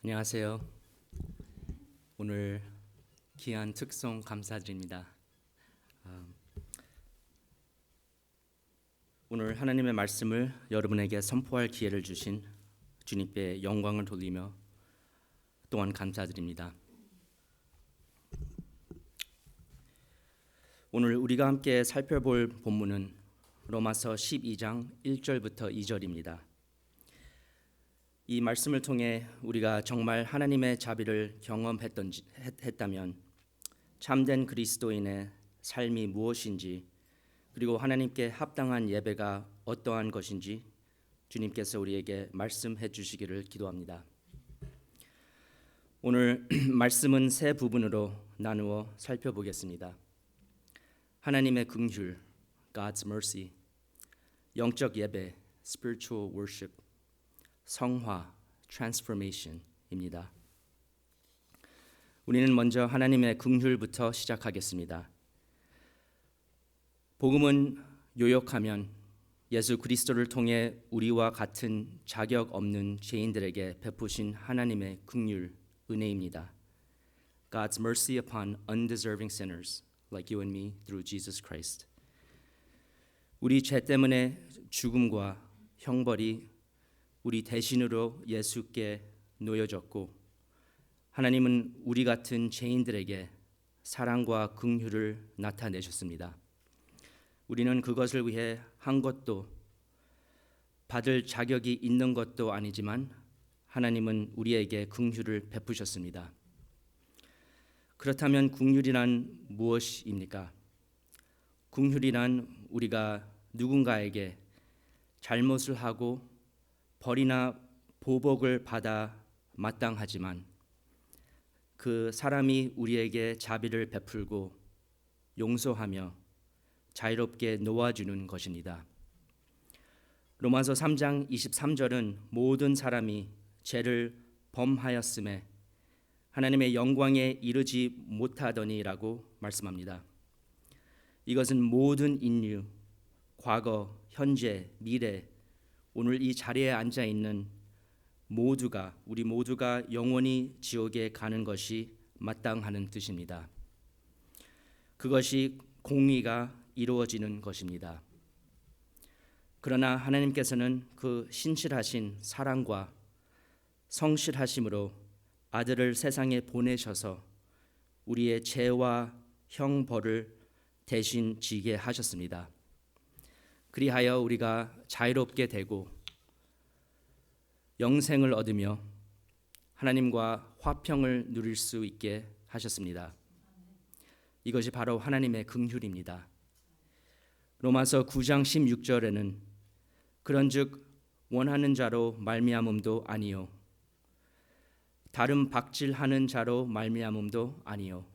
안녕하세요. 오늘 귀한 특송 감사드립니다. 오늘 하나님의 말씀을 여러분에게 선포할 기회를 주신 주님께 영광을 돌리며 또한 감사드립니다. 오늘 우리가 함께 살펴볼 본문은 로마서 12장 1절부터 2절입니다. 이 말씀을 통해 우리가 정말 하나님의 자비를 경험했다면 참된 그리스도인의 삶이 무엇인지, 그리고 하나님께 합당한 예배가 어떠한 것인지 주님께서 우리에게 말씀해 주시기를 기도합니다. 오늘 말씀은 세 부분으로 나누어 살펴보겠습니다. 하나님의 긍휼, God's mercy, 영적 예배, spiritual worship, 성화, transformation입니다. 우리는 먼저 하나님의 긍휼부터 시작하겠습니다. 복음은 요약하면 예수 그리스도를 통해 우리와 같은 자격 없는 죄인들에게 베푸신 하나님의 긍휼, 은혜입니다. God's mercy upon undeserving sinners like you and me through Jesus Christ. 우리 죄 때문에 죽음과 형벌이 우리 대신으로 예수께 놓여졌고, 하나님은 우리 같은 죄인들에게 사랑과 긍휼을 나타내셨습니다. 우리는 그것을 위해 한 것도 받을 자격이 있는 것도 아니지만 하나님은 우리에게 긍휼을 베푸셨습니다. 그렇다면 긍휼이란 무엇입니까? 긍휼이란 우리가 누군가에게 잘못을 하고 벌이나 보복을 받아 마땅하지만 그 사람이 우리에게 자비를 베풀고 용서하며 자유롭게 놓아주는 것입니다. 로마서 3장 23절은 모든 사람이 죄를 범하였음에 하나님의 영광에 이르지 못하더니라고 말씀합니다. 이것은 모든 인류, 과거, 현재, 미래, 오늘 이 자리에 앉아 있는 우리 모두가 영원히 지옥에 가는 것이 마땅하는 뜻입니다. 그것이 공의가 이루어지는 것입니다. 그러나 하나님께서는 그 신실하신 사랑과 성실하심으로 아들을 세상에 보내셔서 우리의 죄와 형벌을 대신 지게 하셨습니다. 그리하여 우리가 자유롭게 되고 영생을 얻으며 하나님과 화평을 누릴 수 있게 하셨습니다. 이것이 바로 하나님의 긍휼입니다. 로마서 9장 16절에는 그런즉 원하는 자로 말미암음도 아니요 다른 박질하는 자로 말미암음도 아니요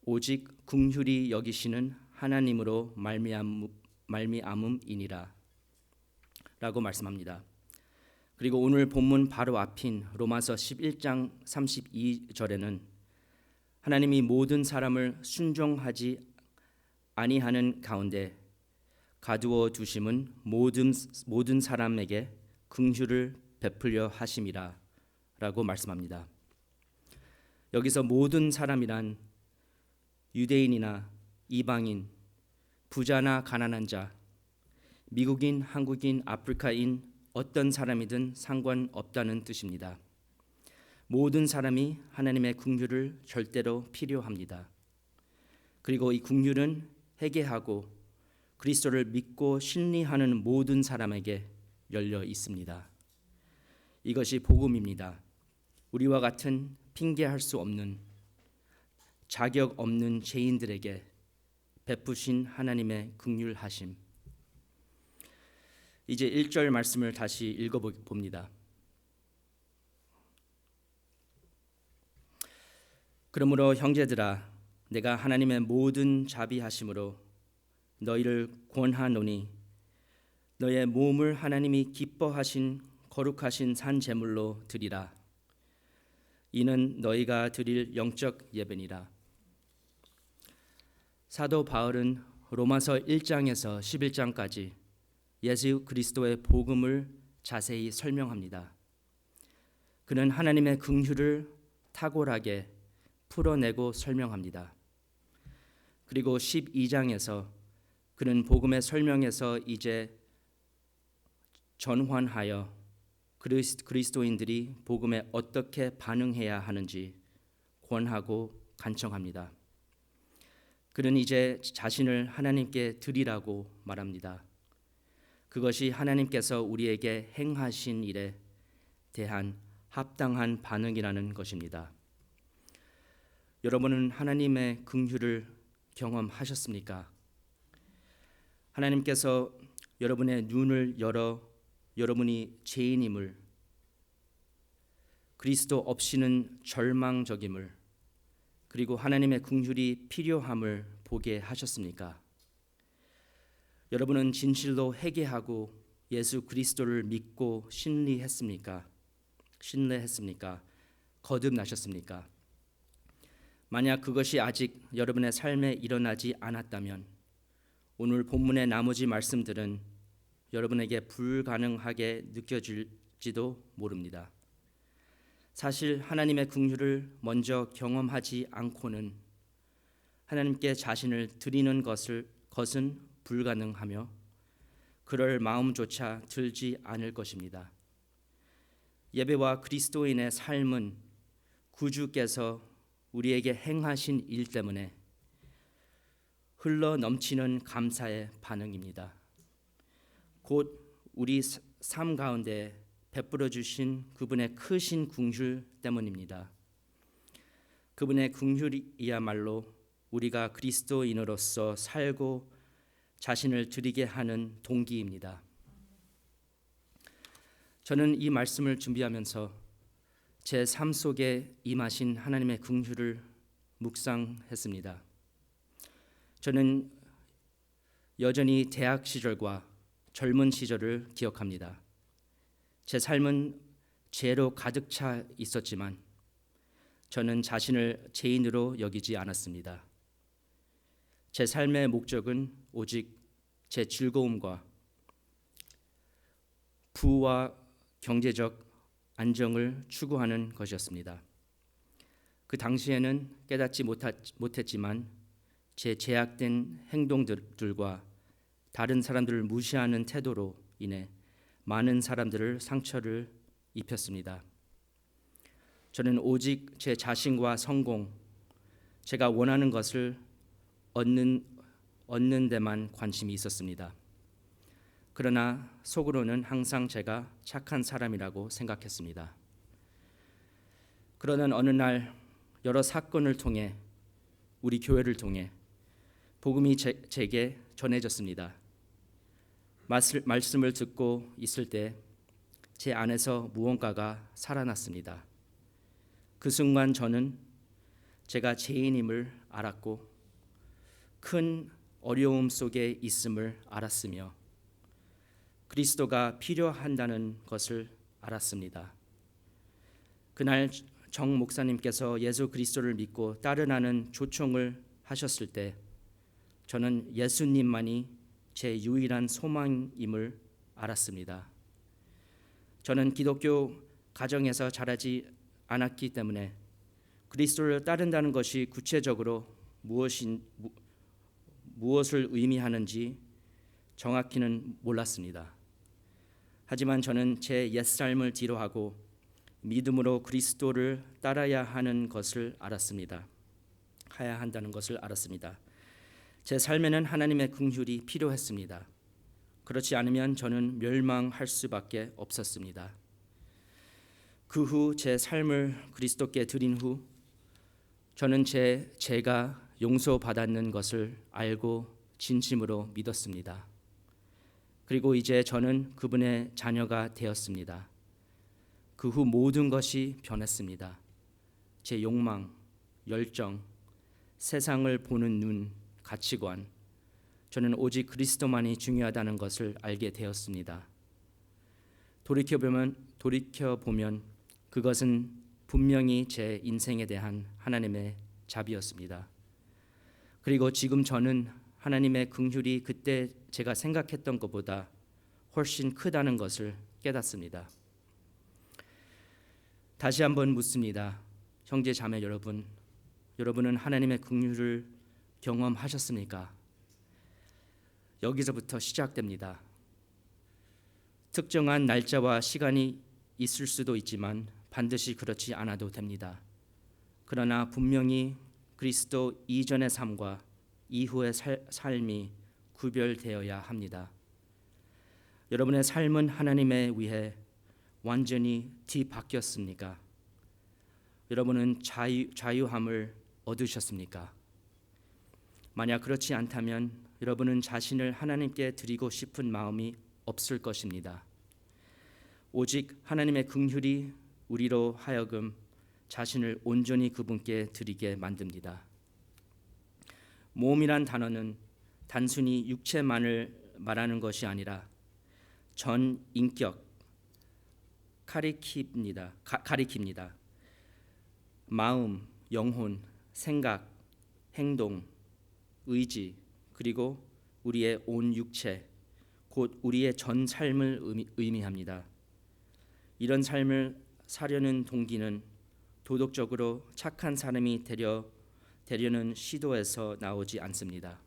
오직 긍휼히 여기시는 하나님으로 말미암음이니라 라고 말씀합니다. 그리고 오늘 본문 바로 앞인 로마서 11장 32절에는 하나님이 모든 사람을 순종하지 아니하는 가운데 가두어 두심은 모든 사람에게 긍휼을 베풀려 하심이라 라고 말씀합니다. 여기서 모든 사람이란 유대인이나 이방인, 부자나 가난한 자, 미국인, 한국인, 아프리카인 어떤 사람이든 상관없다는 뜻입니다. 모든 사람이 하나님의 긍휼을 절대로 필요합니다. 그리고 이 긍휼은 회개하고 그리스도를 믿고 신뢰하는 모든 사람에게 열려 있습니다. 이것이 복음입니다. 우리와 같은 핑계할 수 없는 자격 없는 죄인들에게 베푸신 하나님의 긍휼하심. 이제 1절 말씀을 다시 읽어봅니다. 그러므로 형제들아, 내가 하나님의 모든 자비하심으로 너희를 권하노니 너의 몸을 하나님이 기뻐하신 거룩하신 산 제물로 드리라. 이는 너희가 드릴 영적 예배니라. 사도 바울은 로마서 1장에서 11장까지 예수 그리스도의 복음을 자세히 설명합니다. 그는 하나님의 긍휼을 탁월하게 풀어내고 설명합니다. 그리고 12장에서 그는 복음의 설명에서 이제 전환하여 그리스도인들이 복음에 어떻게 반응해야 하는지 권하고 간청합니다. 그는 이제 자신을 하나님께 드리라고 말합니다. 그것이 하나님께서 우리에게 행하신 일에 대한 합당한 반응이라는 것입니다. 여러분은 하나님의 긍휼을 경험하셨습니까? 하나님께서 여러분의 눈을 열어 여러분이 죄인임을, 그리스도 없이는 절망적임을, 그리고 하나님의 긍휼이 필요함을 보게 하셨습니까? 여러분은 진실로 회개하고 예수 그리스도를 믿고 신뢰했습니까? 거듭나셨습니까? 만약 그것이 아직 여러분의 삶에 일어나지 않았다면 오늘 본문의 나머지 말씀들은 여러분에게 불가능하게 느껴질지도 모릅니다. 사실 하나님의 긍휼을 먼저 경험하지 않고는 하나님께 자신을 드리는 것은 불가능하며 그럴 마음조차 들지 않을 것입니다. 예배와 그리스도인의 삶은 구주께서 우리에게 행하신 일 때문에 흘러 넘치는 감사의 반응입니다. 곧 우리 삶 가운데 베풀어 주신 그분의 크신 긍휼 때문입니다. 그분의 긍휼이야말로 우리가 그리스도인으로서 살고 자신을 드리게 하는 동기입니다. 저는 이 말씀을 준비하면서 제 삶 속에 임하신 하나님의 긍휼을 묵상했습니다. 저는 여전히 대학 시절과 젊은 시절을 기억합니다. 제 삶은 죄로 가득 차 있었지만 저는 자신을 죄인으로 여기지 않았습니다. 제 삶의 목적은 오직 제 즐거움과 부와 경제적 안정을 추구하는 것이었습니다. 그 당시에는 깨닫지 못했지만 제 제약된 행동들과 다른 사람들을 무시하는 태도로 인해 많은 사람들을 상처를 입혔습니다. 저는 오직 제 자신과 성공, 제가 원하는 것을 얻는 데만 관심이 있었습니다. 그러나 속으로는 항상 제가 착한 사람이라고 생각했습니다. 그러던 어느 날 여러 사건을 통해 우리 교회를 통해 복음이 제게 전해졌습니다. 말씀을 듣고 있을 때 제 안에서 무언가가 살아났습니다. 그 순간 저는 제가 죄인임을 알았고 큰 어려움 속에 있음을 알았으며 그리스도가 필요한다는 것을 알았습니다. 그날 정 목사님께서 예수 그리스도를 믿고 따르라는 초청을 하셨을 때 저는 예수님만이 제 유일한 소망임을 알았습니다. 저는 기독교 가정에서 자라지 않았기 때문에 그리스도를 따른다는 것이 구체적으로 무엇을 의미하는지 정확히는 몰랐습니다. 하지만 저는 제 옛삶을 뒤로하고 믿음으로 그리스도를 따라야 하는 것을 알았습니다. 해야 한다는 것을 알았습니다. 제 삶에는 하나님의 긍휼이 필요했습니다. 그렇지 않으면 저는 멸망할 수밖에 없었습니다. 그 후 제 삶을 그리스도께 드린 후 저는 제 죄가 용서받았는 것을 알고 진심으로 믿었습니다. 그리고 이제 저는 그분의 자녀가 되었습니다. 그 후 모든 것이 변했습니다. 제 욕망, 열정, 세상을 보는 눈, 가치관, 저는 오직 그리스도만이 중요하다는 것을 알게 되었습니다. 돌이켜보면 그것은 분명히 제 인생에 대한 하나님의 자비였습니다. 그리고 지금 저는 하나님의 긍휼이 그때 제가 생각했던 것보다 훨씬 크다는 것을 깨닫습니다. 다시 한번 묻습니다. 형제 자매 여러분, 여러분은 하나님의 긍휼을 경험하셨습니까? 여기서부터 시작됩니다. 특정한 날짜와 시간이 있을 수도 있지만 반드시 그렇지 않아도 됩니다. 그러나 분명히 그리스도 이전의 삶과 이후의 삶이 구별되어야 합니다. 여러분의 삶은 하나님에 의해 완전히 뒤바뀌었습니까? 여러분은 자유함을 얻으셨습니까? 만약 그렇지 않다면 여러분은 자신을 하나님께 드리고 싶은 마음이 없을 것입니다. 오직 하나님의 긍휼이 우리로 하여금 자신을 온전히 그분께 드리게 만듭니다. 몸이란 단어는 단순히 육체만을 말하는 것이 아니라 전 인격, 가리킵니다. 마음, 영혼, 생각, 행동, 의지, 그리고 우리의 온 육체, 곧 우리의 전 삶을 의미합니다. 이런 삶을 사려는 동기는 도덕적으로 착한 사람이 되려는 시도에서 나오지 않습니다.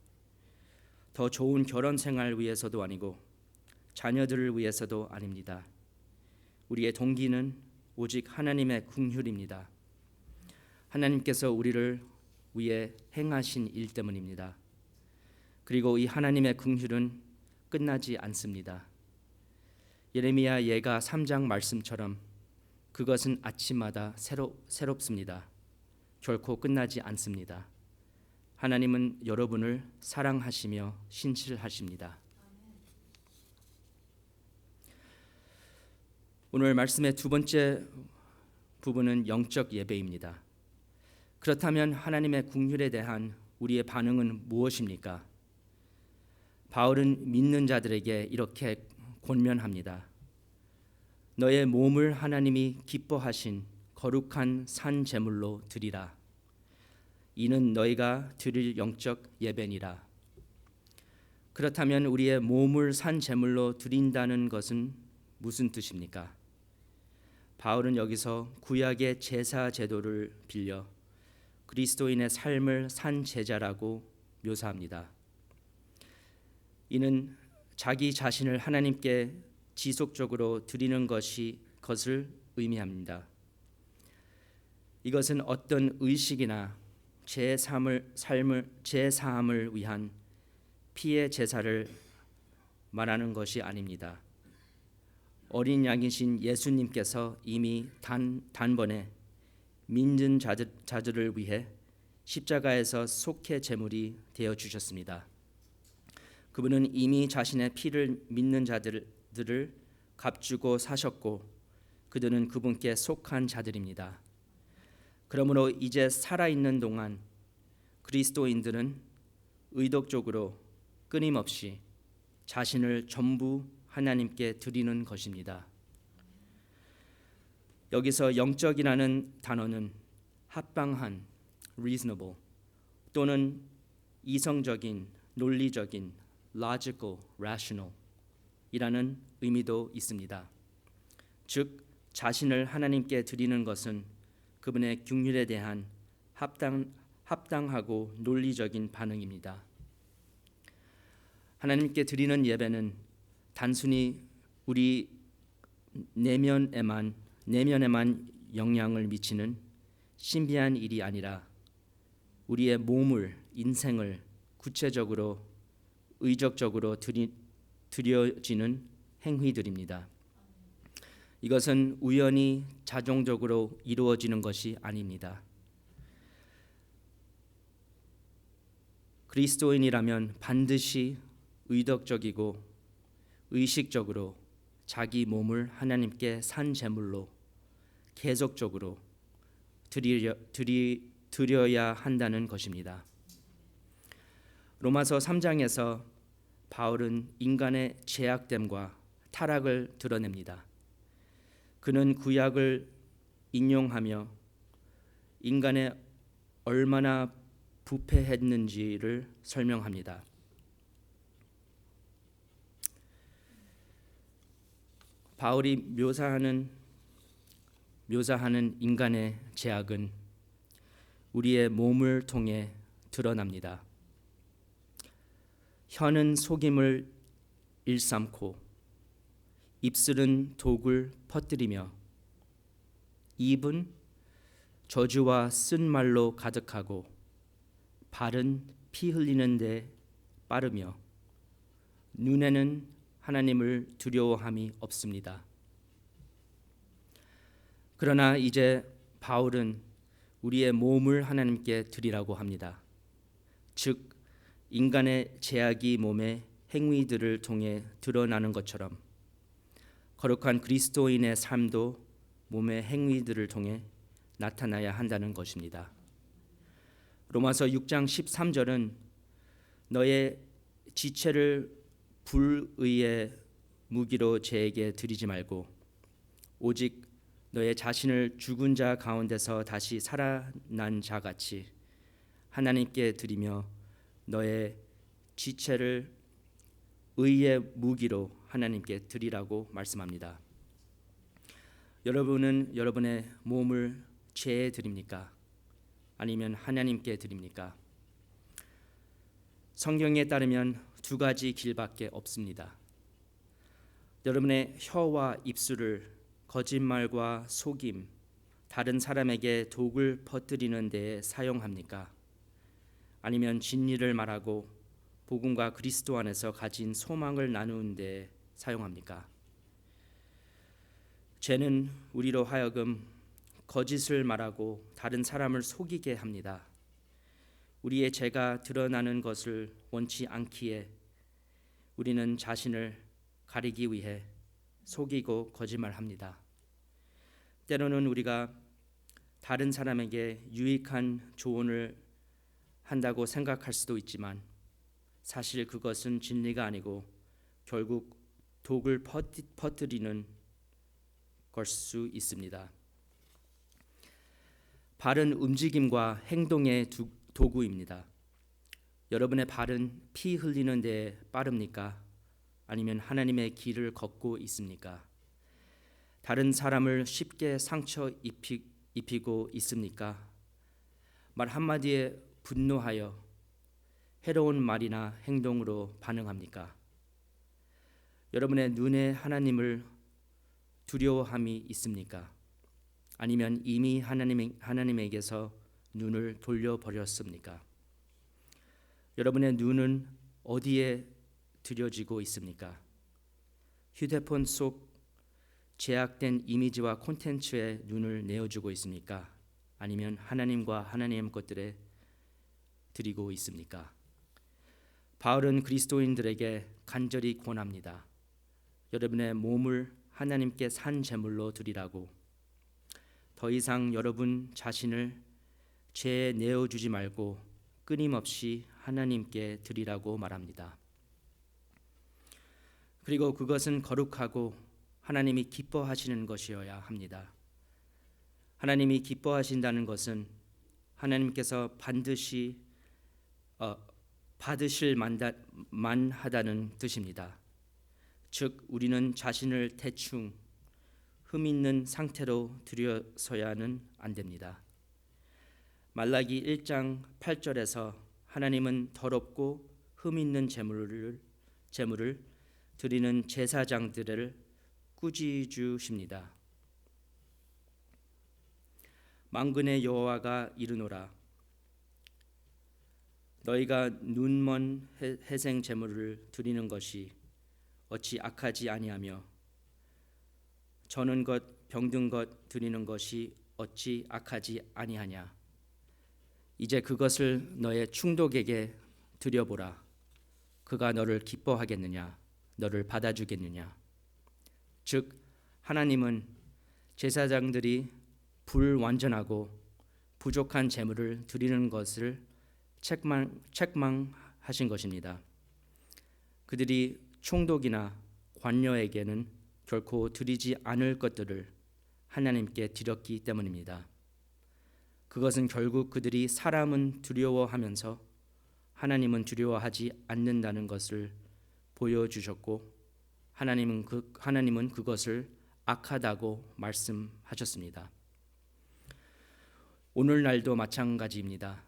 더 좋은 결혼 생활 위해서도 아니고 자녀들을 위해서도 아닙니다. 우리의 동기는 오직 하나님의 긍휼입니다. 하나님께서 우리를 위해 행하신 일 때문입니다. 그리고 이 하나님의 긍휼은 끝나지 않습니다. 예레미야 예가 3장 말씀처럼 그것은 아침마다 새롭습니다. 결코 끝나지 않습니다. 하나님은 여러분을 사랑하시며 신실하십니다. 오늘 말씀의 두 번째 부분은 영적 예배입니다. 그렇다면 하나님의 긍휼에 대한 우리의 반응은 무엇입니까? 바울은 믿는 자들에게 이렇게 권면합니다. 너의 몸을 하나님이 기뻐하신 거룩한 산 제물로 드리라. 이는 너희가 드릴 영적 예배니라. 그렇다면 우리의 몸을 산 제물로 드린다는 것은 무슨 뜻입니까? 바울은 여기서 구약의 제사 제도를 빌려 그리스도인의 삶을 산 제자라고 묘사합니다. 이는 자기 자신을 하나님께 지속적으로 드리는 것을 의미합니다. 이것은 어떤 의식이나 제사함을 위한 피의 제사를 말하는 것이 아닙니다. 어린 양이신 예수님께서 이미 단번에 믿는 자들을 위해 십자가에서 속죄 제물이 되어 주셨습니다. 그분은 이미 자신의 피를 믿는 자들을 값주고 사셨고 그들은 그분께 속한 자들입니다. 그러므로 이제 살아있는 동안 그리스도인들은 의도적으로 끊임없이 자신을 전부 하나님께 드리는 것입니다. 여기서 영적이라는 단어는 합당한, reasonable 또는 이성적인, 논리적인, logical, rational 이라는 의미도 있습니다. 즉 자신을 하나님께 드리는 것은 그분의 긍휼에 대한 합당하고 논리적인 반응입니다. 하나님께 드리는 예배는 단순히 우리 내면에만 영향을 미치는 신비한 일이 아니라 우리의 몸을, 인생을 구체적으로 의적적으로 드려지는 행위들입니다. 이것은 우연히 자동적으로 이루어지는 것이 아닙니다. 그리스도인이라면 반드시 의덕적이고 의식적으로 자기 몸을 하나님께 산 제물로 계속적으로 드려야 한다는 것입니다. 로마서 3장에서 바울은 인간의 죄악됨과 타락을 드러냅니다. 그는 구약을 인용하며 인간의 얼마나 부패했는지를 설명합니다. 바울이 묘사하는 묘사하는 인간의 죄악은 우리의 몸을 통해 드러납니다. 혀는 속임을 일삼고 입술은 독을 퍼뜨리며 입은 저주와 쓴 말로 가득하고 발은 피 흘리는 데 빠르며 눈에는 하나님을 두려워함이 없습니다. 그러나 이제 바울은 우리의 몸을 하나님께 드리라고 합니다. 즉 인간의 죄악이 몸의 행위들을 통해 드러나는 것처럼 거룩한 그리스도인의 삶도 몸의 행위들을 통해 나타나야 한다는 것입니다. 로마서 6장 13절은 너의 지체를 불의의 무기로 죄에게 드리지 말고 오직 너의 자신을 죽은 자 가운데서 다시 살아난 자 같이 하나님께 드리며 너의 지체를 의의 무기로 하나님께 드리라고 말씀합니다. 여러분은 여러분의 몸을 죄에 드립니까? 아니면 하나님께 드립니까? 성경에 따르면 두 가지 길밖에 없습니다. 여러분의 혀와 입술을 거짓말과 속임, 다른 사람에게 독을 퍼뜨리는 데에 사용합니까? 아니면 진리를 말하고 복음과 그리스도 안에서 가진 소망을 나누는 데에 사용합니까? 죄는 우리로 하여금 거짓을 말하고 다른 사람을 속이게 합니다. 우리의 죄가 드러나는 것을 원치 않기에 우리는 자신을 가리기 위해 속이고 거짓말합니다. 때로는 우리가 다른 사람에게 유익한 조언을 한다고 생각할 수도 있지만 사실 그것은 진리가 아니고 결국 독을 퍼뜨리는 걸 수 있습니다. 발은 움직임과 행동의 도구입니다. 여러분의 발은 피 흘리는 데 빠릅니까? 아니면 하나님의 길을 걷고 있습니까? 다른 사람을 쉽게 상처 입히고 있습니까? 말 한마디에 분노하여 해로운 말이나 행동으로 반응합니까? 여러분의 눈에 하나님을 두려워함이 있습니까? 아니면 이미 하나님에게서 눈을 돌려버렸습니까? 여러분의 눈은 어디에 들여지고 있습니까? 휴대폰 속 제약된 이미지와 콘텐츠에 눈을 내어주고 있습니까? 아니면 하나님과 하나님의 것들에 드리고 있습니까? 바울은 그리스도인들에게 간절히 권합니다. 여러분의 몸을 하나님께 산 제물로 드리라고. 더 이상 여러분 자신을 죄에 내어주지 말고 끊임없이 하나님께 드리라고 말합니다. 그리고 그것은 거룩하고 하나님이 기뻐하시는 것이어야 합니다. 하나님이 기뻐하신다는 것은 하나님께서 반드시 받으실 만하다는 뜻입니다. 즉 우리는 자신을 대충 흠 있는 상태로 드려서야는 안 됩니다. 말라기 1장 8절에서 하나님은 더럽고 흠 있는 제물을 드리는 제사장들을 꾸짖으십니다. 만군의 여호와가 이르노라. 너희가 눈먼 회생 제물을 드리는 것이 어찌 악하지 아니하며 저는 것 병든 것 드리는 것이 어찌 악하지 아니하냐. 이제 그것을 너의 충독에게 드려보라. 그가 너를 기뻐하겠느냐, 너를 받아주겠느냐. 즉 하나님은 제사장들이 불완전하고 부족한 제물을 드리는 것을 책망하신 것입니다. 그들이 총독이나 관녀에게는 결코 드리지 않을 것들을 하나님께 드렸기 때문입니다. 그것은 결국 그들이 사람은 두려워하면서 하나님은 두려워하지 않는다는 것을 보여주셨고 하나님은 그것을 악하다고 말씀하셨습니다. 오늘날도 마찬가지입니다.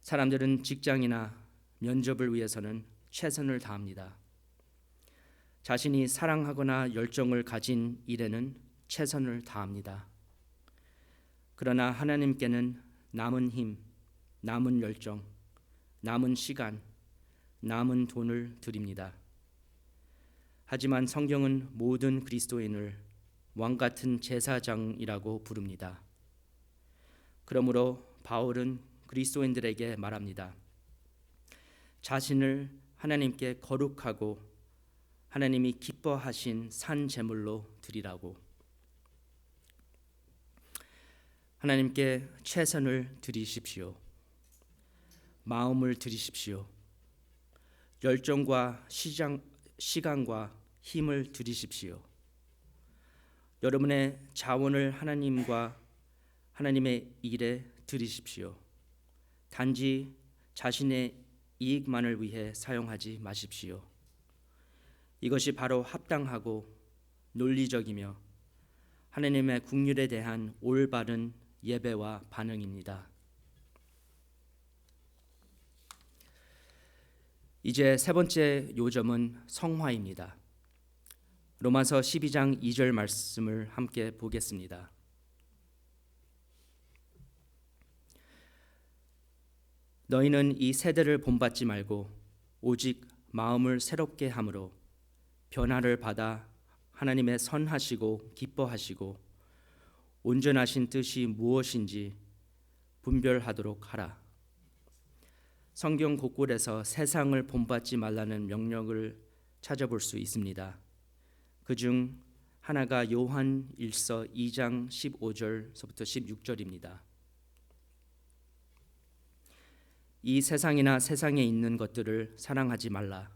사람들은 직장이나 면접을 위해서는 최선을 다합니다. 자신이 사랑하거나 열정을 가진 일에는 최선을 다합니다. 그러나 하나님께는 남은 힘, 남은 열정, 남은 시간, 남은 돈을 드립니다. 하지만 성경은 모든 그리스도인을 왕같은 제사장이라고 부릅니다. 그러므로 바울은 그리스도인들에게 말합니다. 자신을 하나님께 거룩하고 하나님이 기뻐하신 산 제물로 드리라고. 하나님께 최선을 드리십시오. 마음을 드리십시오. 열정과 시간과 힘을 드리십시오. 여러분의 자원을 하나님과 하나님의 일에 드리십시오. 단지 자신의 이익만을 위해 사용하지 마십시오. 이것이 바로 합당하고 논리적이며 하나님의 긍휼에 대한 올바른 예배와 반응입니다. 이제 세 번째 요점은 성화입니다. 로마서 12장 2절 말씀을 함께 보겠습니다. 너희는 이 세대를 본받지 말고 오직 마음을 새롭게 함으로 변화를 받아 하나님의 선하시고 기뻐하시고 온전하신 뜻이 무엇인지 분별하도록 하라. 성경 곳곳에서 세상을 본받지 말라는 명령을 찾아볼 수 있습니다. 그중 하나가 요한 1서 2장 15절서부터 16절입니다. 이 세상이나 세상에 있는 것들을 사랑하지 말라.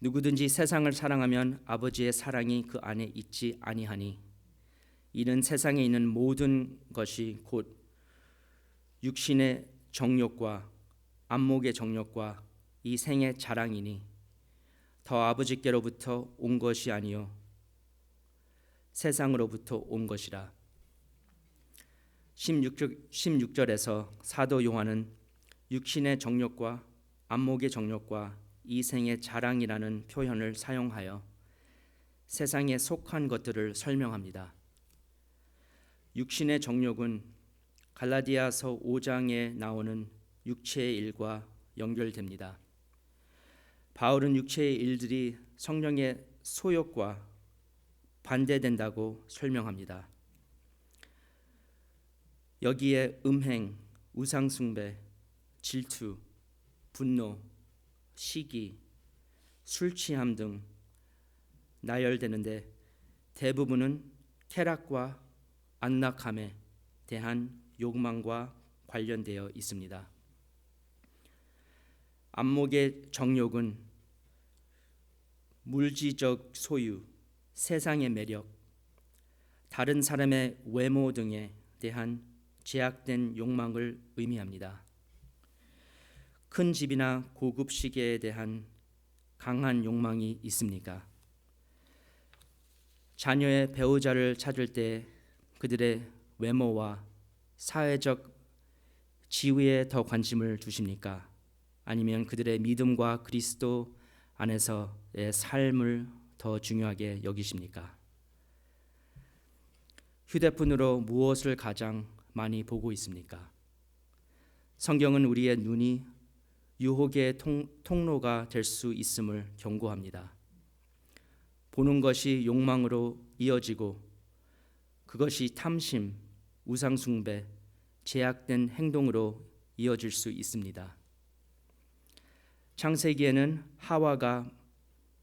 누구든지 세상을 사랑하면 아버지의 사랑이 그 안에 있지 아니하니 이는 세상에 있는 모든 것이 곧 육신의 정욕과 안목의 정욕과 이 생의 자랑이니 더 아버지께로부터 온 것이 아니요 세상으로부터 온 것이라. 16절에서 사도 요한은 육신의 정욕과 안목의 정욕과 이생의 자랑이라는 표현을 사용하여 세상에 속한 것들을 설명합니다. 육신의 정욕은 갈라디아서 5장에 나오는 육체의 일과 연결됩니다. 바울은 육체의 일들이 성령의 소욕과 반대된다고 설명합니다. 여기에 음행, 우상숭배, 질투, 분노, 시기, 술 취함 등 나열되는데 대부분은 쾌락과 안락함에 대한 욕망과 관련되어 있습니다. 안목의 정욕은 물질적 소유, 세상의 매력, 다른 사람의 외모 등에 대한 제약된 욕망을 의미합니다. 큰 집이나 고급 시계에 대한 강한 욕망이 있습니까? 자녀의 배우자를 찾을 때 그들의 외모와 사회적 지위에 더 관심을 두십니까? 아니면 그들의 믿음과 그리스도 안에서의 삶을 더 중요하게 여기십니까? 휴대폰으로 무엇을 가장 많이 보고 있습니까? 성경은 우리의 눈이 유혹의 통로가 될 수 있음을 경고합니다. 보는 것이 욕망으로 이어지고 그것이 탐심, 우상숭배, 제약된 행동으로 이어질 수 있습니다. 창세기에는 하와가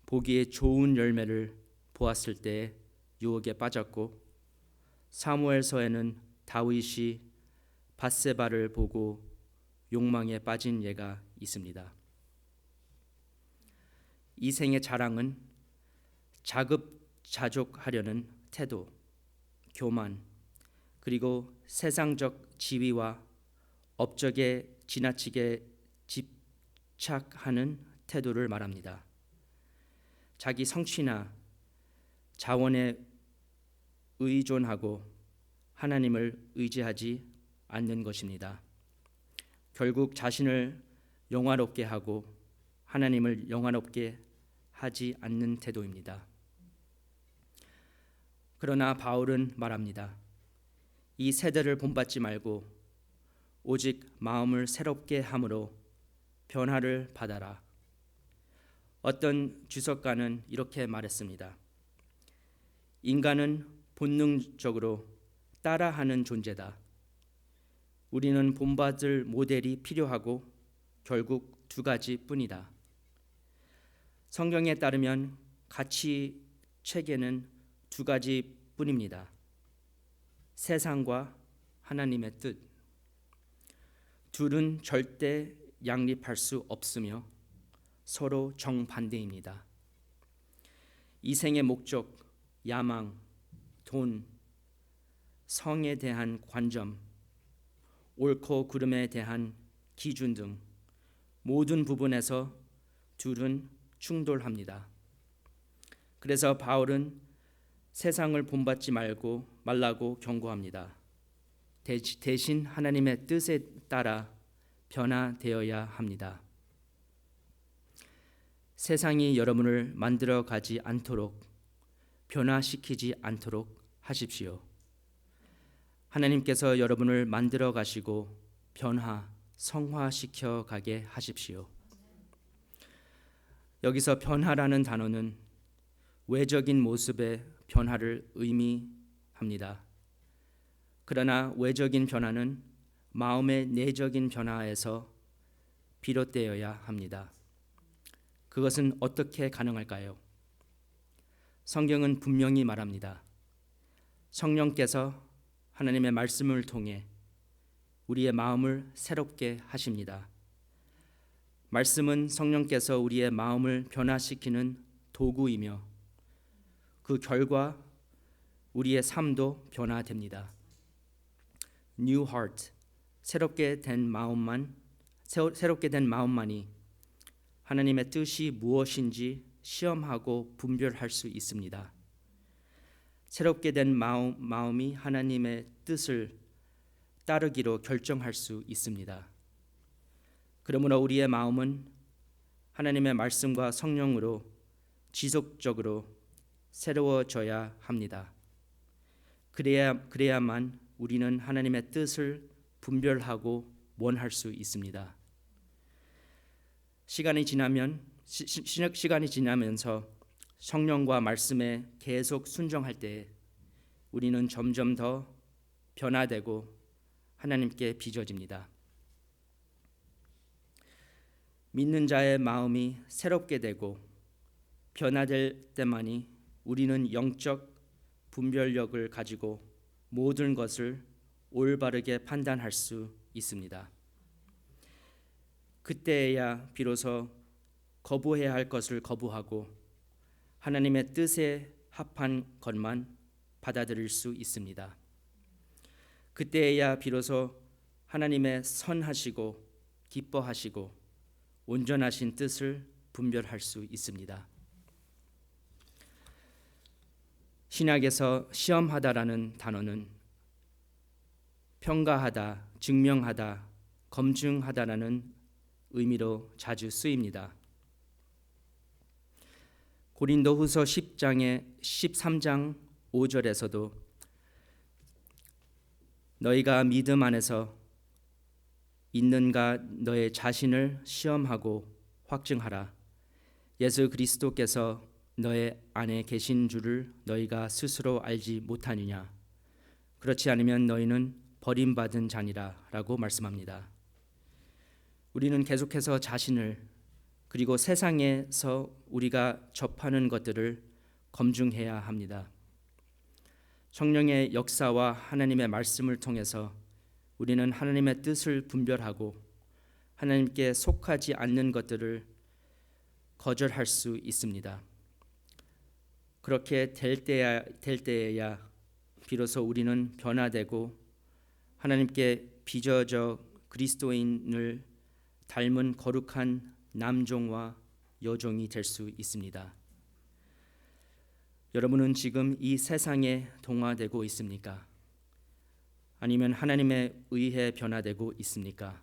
보기에 좋은 열매를 보았을 때 유혹에 빠졌고 사무엘서에는 다윗이 밧세바를 보고 욕망에 빠진 예가 있습니다. 이생의 자랑은 자급자족하려는 태도, 교만, 그리고 세상적 지위와 업적에 지나치게 집착하는 태도를 말합니다. 자기 성취나 자원에 의존하고 하나님을 의지하지 않는 것입니다. 결국 자신을 영화롭게 하고 하나님을 영화롭게 하지 않는 태도입니다. 그러나 바울은 말합니다. 이 세대를 본받지 말고 오직 마음을 새롭게 함으로 변화를 받아라. 어떤 주석가는 이렇게 말했습니다. 인간은 본능적으로 따라하는 존재다. 우리는 본받을 모델이 필요하고 결국 두 가지뿐이다. 성경에 따르면 가치 체계는 두 가지뿐입니다. 세상과 하나님의 뜻. 둘은 절대 양립할 수 없으며 서로 정반대입니다. 이 생의 목적, 야망, 돈, 성에 대한 관점, 옳고 그름에 대한 기준 등 모든 부분에서 둘은 충돌합니다. 그래서 바울은 세상을 본받지 말라고 경고합니다. 대신 하나님의 뜻에 따라 변화되어야 합니다. 세상이 여러분을 만들어 가지 않도록, 변화시키지 않도록 하십시오. 하나님께서 여러분을 만들어 가시고 성화시켜 가게 하십시오. 여기서 변화라는 단어는 외적인 모습의 변화를 의미합니다. 그러나 외적인 변화는 마음의 내적인 변화에서 비롯되어야 합니다. 그것은 어떻게 가능할까요? 성경은 분명히 말합니다. 성령께서 하나님의 말씀을 통해 우리의 마음을 새롭게 하십니다. 말씀은 성령께서 우리의 마음을 변화시키는 도구이며 그 결과 우리의 삶도 변화됩니다. New heart, 새롭게 된 마음만이 하나님의 뜻이 무엇인지 시험하고 분별할 수 있습니다. 새롭게 된 마음이 하나님의 뜻을 따르기로 결정할 수 있습니다. 그러므로 우리의 마음은 하나님의 말씀과 성령으로 지속적으로 새로워져야 합니다. 그래야만 우리는 하나님의 뜻을 분별하고 원할 수 있습니다. 시간이 지나면서 성령과 말씀에 계속 순종할 때 우리는 점점 더 변화되고 하나님께 빚어집니다. 믿는 자의 마음이 새롭게 되고 변화될 때만이 우리는 영적 분별력을 가지고 모든 것을 올바르게 판단할 수 있습니다. 그때야 비로소 거부해야 할 것을 거부하고 하나님의 뜻에 합한 것만 받아들일 수 있습니다. 그때야 비로소 하나님의 선하시고 기뻐하시고 온전하신 뜻을 분별할 수 있습니다. 신약에서 시험하다라는 단어는 평가하다, 증명하다, 검증하다라는 의미로 자주 쓰입니다. 고린도후서 13장 5절에서도 너희가 믿음 안에서 있는가 너의 자신을 시험하고 확증하라. 예수 그리스도께서 너의 안에 계신 줄을 너희가 스스로 알지 못하느냐. 그렇지 않으면 너희는 버림받은 자니라 라고 말씀합니다. 우리는 계속해서 자신을 그리고 세상에서 우리가 접하는 것들을 검증해야 합니다. 성령의 역사와 하나님의 말씀을 통해서 우리는 하나님의 뜻을 분별하고 하나님께 속하지 않는 것들을 거절할 수 있습니다. 그렇게 될 때에야 비로소 우리는 변화되고 하나님께 빚어져 그리스도인을 닮은 거룩한 남종과 여종이 될 수 있습니다. 여러분은 지금 이 세상에 동화되고 있습니까? 아니면 하나님에 의해 변화되고 있습니까?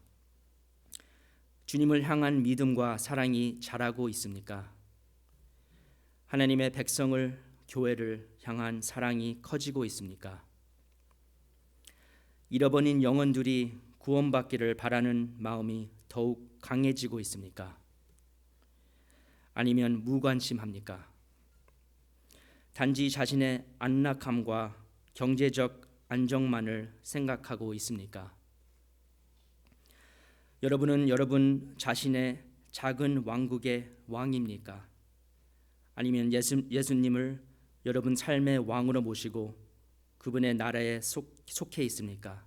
주님을 향한 믿음과 사랑이 자라고 있습니까? 하나님의 백성을, 교회를 향한 사랑이 커지고 있습니까? 잃어버린 영혼들이 구원받기를 바라는 마음이 더욱 강해지고 있습니까? 아니면 무관심합니까? 단지 자신의 안락함과 경제적 안정만을 생각하고 있습니까? 여러분은 여러분 자신의 작은 왕국의 왕입니까? 아니면 예수님을 여러분 삶의 왕으로 모시고 그분의 나라에 속해 있습니까?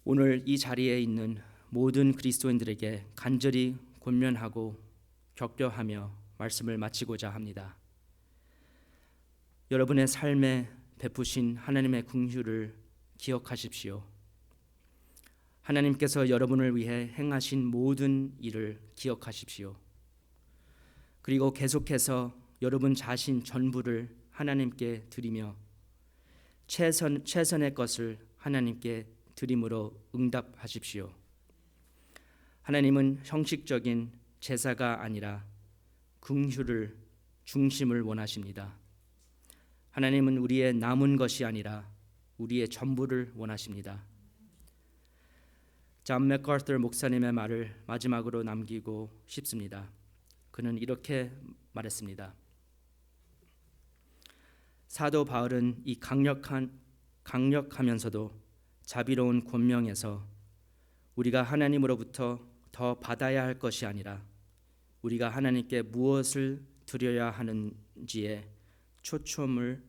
오늘 이 자리에 있는 모든 그리스도인들에게 간절히 권면하고 격려하며 말씀을 마치고자 합니다. 여러분의 삶에 베푸신 하나님의 긍휼을 기억하십시오. 하나님께서 여러분을 위해 행하신 모든 일을 기억하십시오. 그리고 계속해서 여러분 자신 전부를 하나님께 드리며 최선의 것을 하나님께 드림으로 응답하십시오. 하나님은 형식적인 제사가 아니라 긍휼을 중심을 원하십니다. 하나님은 우리의 남은 것이 아니라 우리의 전부를 원하십니다. 존 맥카터 목사님의 말을 마지막으로 남기고 싶습니다. 그는 이렇게 말했습니다. 사도 바울은 이 강력하면서도 자비로운 권명에서 우리가 하나님으로부터 더 받아야 할 것이 아니라 우리가 하나님께 무엇을 드려야 하는지에 초점을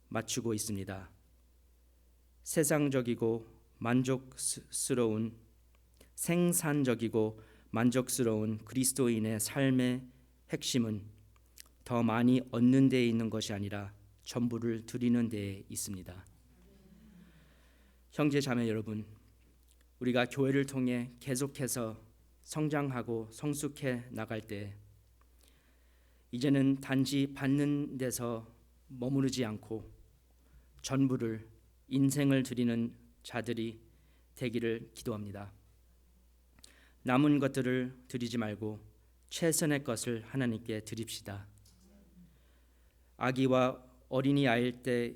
맞추고 있습니다. 생산적이고 만족스러운 그리스도인의 삶의 핵심은 더 많이 얻는 데에 있는 것이 아니라 전부를 드리는 데에 있습니다. 형제 자매 여러분, 우리가 교회를 통해 계속해서 성장하고 성숙해 나갈 때 이제는 단지 받는 데서 머무르지 않고 전부를, 인생을 드리는 자들이 되기를 기도합니다. 남은 것들을 드리지 말고 최선의 것을 하나님께 드립시다. 아기와 어린이 아이일 때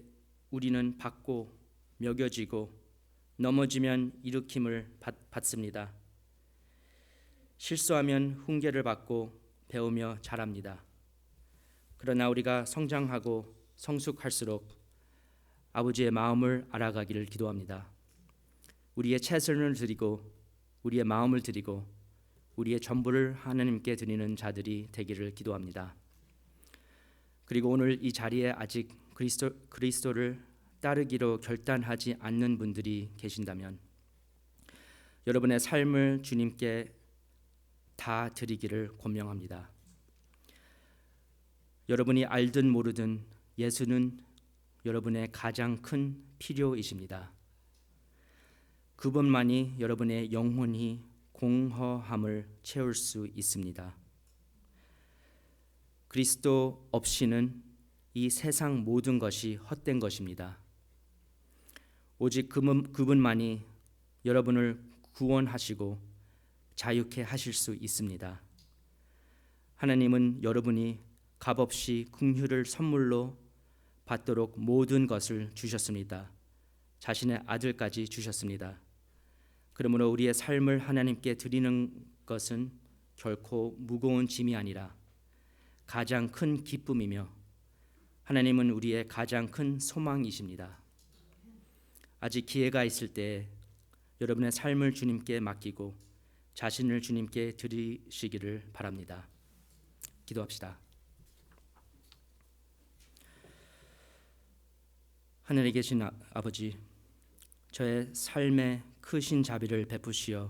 우리는 받고 먹여지고 넘어지면 일으킴을 받습니다. 실수하면 훈계를 받고 배우며 자랍니다. 그러나 우리가 성장하고 성숙할수록 아버지의 마음을 알아가기를 기도합니다. 우리의 최선을 드리고 우리의 마음을 드리고 우리의 전부를 하나님께 드리는 자들이 되기를 기도합니다. 그리고 오늘 이 자리에 아직 그리스도를 따르기로 결단하지 않는 분들이 계신다면 여러분의 삶을 주님께 다 드리기를 권명합니다. 여러분이 알든 모르든 예수는 여러분의 가장 큰 필요이십니다. 그분만이 여러분의 영혼이 공허함을 채울 수 있습니다. 그리스도 없이는 이 세상 모든 것이 헛된 것입니다. 오직 그분만이 여러분을 구원하시고 자유케 하실 수 있습니다. 하나님은 여러분이 값없이 긍휼을 선물로 받도록 모든 것을 주셨습니다. 자신의 아들까지 주셨습니다. 그러므로 우리의 삶을 하나님께 드리는 것은 결코 무거운 짐이 아니라 가장 큰 기쁨이며 하나님은 우리의 가장 큰 소망이십니다. 아직 기회가 있을 때 여러분의 삶을 주님께 맡기고 자신을 주님께 드리시기를 바랍니다. 기도합시다. 하늘에 계신 아버지, 저의 삶에 크신 자비를 베푸시어